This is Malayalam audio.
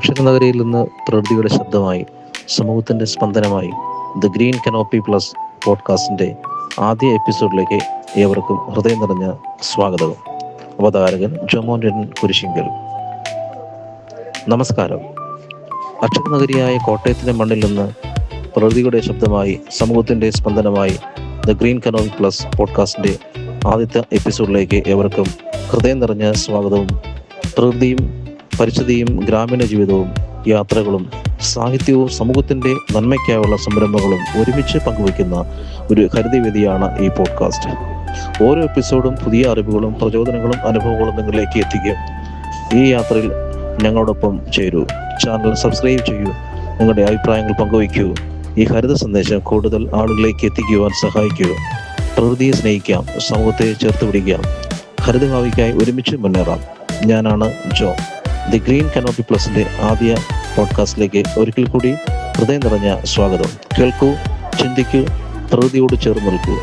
അക്ഷരനഗരിയിൽ നിന്ന് പ്രകൃതിയുടെ ശബ്ദമായി, സമൂഹത്തിൻ്റെ സ്പന്ദനമായി ദ ഗ്രീൻ കനോപ്പി പ്ലസ് പോഡ്കാസ്റ്റിൻ്റെ ആദ്യ എപ്പിസോഡിലേക്ക് ഏവർക്കും ഹൃദയം നിറഞ്ഞ സ്വാഗതവും. അവതാരകൻ ജോമോൻ കുരിശിങ്കൽ. നമസ്കാരം. അക്ഷരനഗരിയായ കോട്ടയത്തിൻ്റെ മണ്ണിൽ നിന്ന് പ്രകൃതിയുടെ ശബ്ദമായി, സമൂഹത്തിൻ്റെ സ്പന്ദനമായി ദ ഗ്രീൻ കനോപ്പി പ്ലസ് പോഡ്കാസ്റ്റിൻ്റെ ആദ്യത്തെ എപ്പിസോഡിലേക്ക് ഏവർക്കും ഹൃദയം നിറഞ്ഞ സ്വാഗതവും. പ്രകൃതിയും പരിസ്ഥിതിയും ഗ്രാമീണ ജീവിതവും യാത്രകളും സാഹിത്യവും സമൂഹത്തിൻ്റെ നന്മയ്ക്കായുള്ള സംരംഭങ്ങളും ഒരുമിച്ച് പങ്കുവയ്ക്കുന്ന ഒരു ഹരിതവേദിയാണ് ഈ പോഡ്കാസ്റ്റ്. ഓരോ എപ്പിസോഡും പുതിയ അറിവുകളും പ്രചോദനങ്ങളും അനുഭവങ്ങളും നിങ്ങളിലേക്ക് എത്തിക്കും. ഈ യാത്രയിൽ ഞങ്ങളോടൊപ്പം ചേരൂ. ചാനൽ സബ്സ്ക്രൈബ് ചെയ്യൂ. നിങ്ങളുടെ അഭിപ്രായങ്ങൾ പങ്കുവയ്ക്കൂ. ഈ ഹരിത സന്ദേശം കൂടുതൽ ആളുകളിലേക്ക് എത്തിക്കുവാൻ സഹായിക്കൂ. പ്രകൃതിയെ സ്നേഹിക്കാം, സമൂഹത്തെ ചേർത്ത് പിടിക്കാം, ഹരിതഭാവിക്കായി ഒരുമിച്ച് മുന്നേറാം. ഞാനാണ് ജോ. ദി ഗ്രീൻ കനോപ്പി പ്ലസിന്റെ ആദ്യ പോഡ്കാസ്റ്റിലേക്ക് ഒരിക്കൽ കൂടി ഹൃദയം നിറഞ്ഞ സ്വാഗതം. കേൾക്കൂ, ചിന്തിക്കൂ, പ്രകൃതിയോട് ചേർന്ന് നിൽക്കൂ.